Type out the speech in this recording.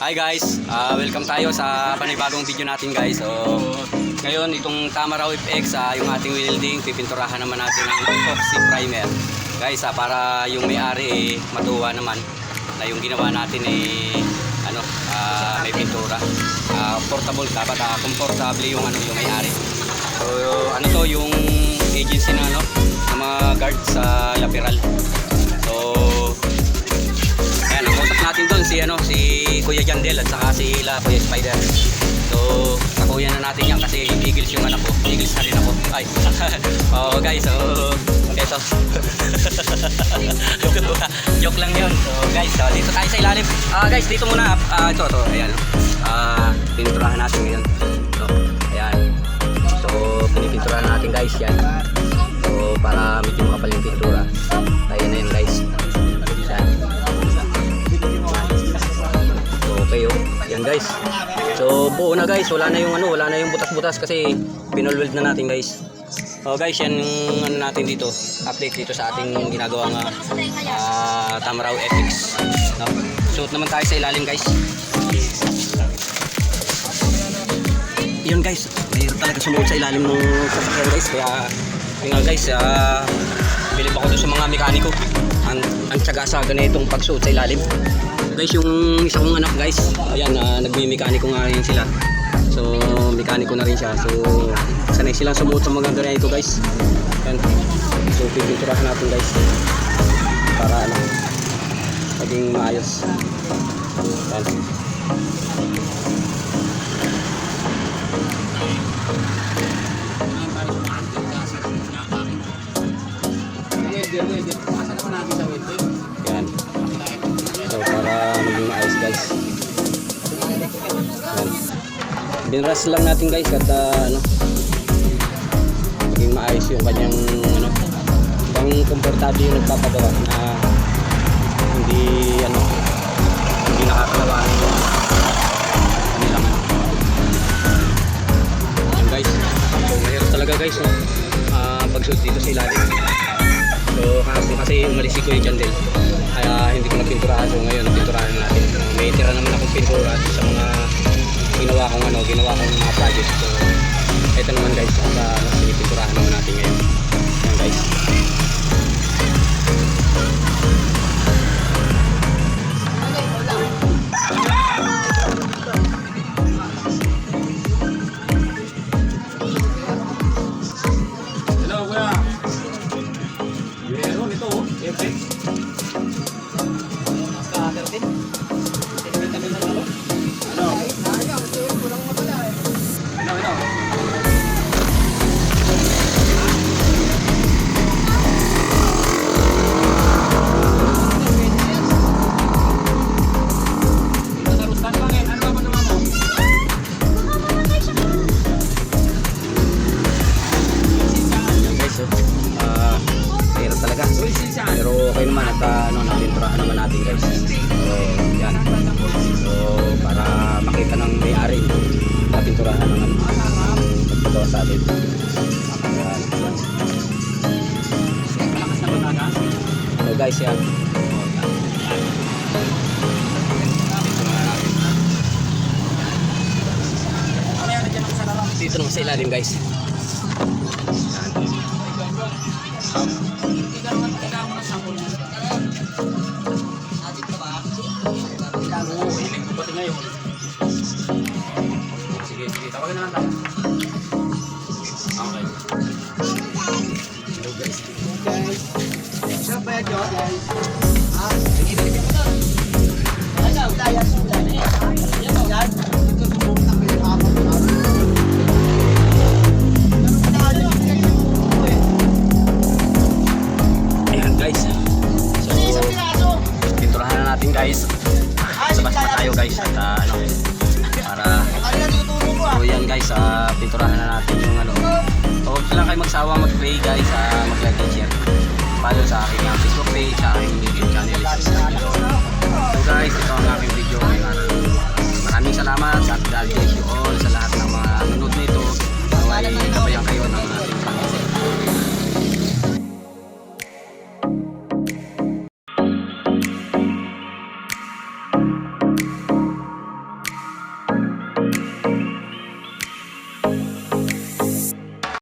Hi guys, welcome tayo sa panibagong video natin guys. So, ngayon itong Tamaraw FX, yung ating welding, pipinturahan naman natin ng epoxy primer. Guys, para yung may-ari matuwa naman na yung ginawa natin may pintura. Portable dapat comfortable yung yung may-ari. So, yung agency na na mga guard sa lateral. So, ayan, ang contact natin doon si Kuya Jandel at saka si Kuya Spider. So, nakuya na natin yan kasi Eagles yung anak ko. Eagles na rin ako. Ay, guys, so, eto. Joke lang yun. So, guys, dito tayo sa ilalim. Guys, dito muna. Ito, ayan. Pininturahan natin ngayon. So, ayan. So, pinipinturahan natin guys, yan. So, para medyo makapal yung pintura. Ayan na yun guys. Yan. So, okay yan guys. So, buo na guys. Wala na yung butas-butas kasi pinolweld na natin guys. So guys, yan yung natin dito. Update dito sa ating ginagawang Tamaraw FX. No? Suot naman tayo sa ilalim guys. Yun guys, mayroon talaga sumuot sa ilalim ng sasakyan guys. Kaya guys, bilib ako doon sa mga mekaniko. Ang tiyaga sa ganitong pagsuot sa ilalim. Guys, yung isa kong anak guys, ayan, nagmi-mekaniko nga rin sila. So, mekaniko na rin siya. So, sanay silang sumuot sa mga ganito guys. Yan. So, pipinturahan natin guys. Para maging maayos. Yan. Yan. So, para maging maayos guys. Yan. Binras lang natin guys at maging maayos yung kanyang pang komportable yung nagpapagawa na hindi nakakalawa yung kanilang yan guys. So mahirap talaga guys pagsuot dito sa ilalim. So kasi umalis si Kuya Jandel kaya hindi ko napinturahan. So ngayon napinturahan natin. May tira naman akong pintura sa mga ginawa kong mga project. So ito naman guys, pinipinturahan naman natin ngayon. Yan guys. Hello kuya. Meron ito FX. Pero okay naman at napinturahan naman natin guys. So yan. So para makita ng may-ari napinturahan ng magpagawa sa atin. Yan. So guys, yan. Dito naman sa ilalim guys. Sige, tawagan na lang tayo. Okay. Hello guys. Siya ba yun guys? Ayan guys. So pinturahan na natin guys. Sabas pa tayo guys at para so yan guys, pinturahan na natin yung so huwag lang kayo magsawa mag-play guys, mag-like and share. Follow sa aking Facebook page, sa aking YouTube channel.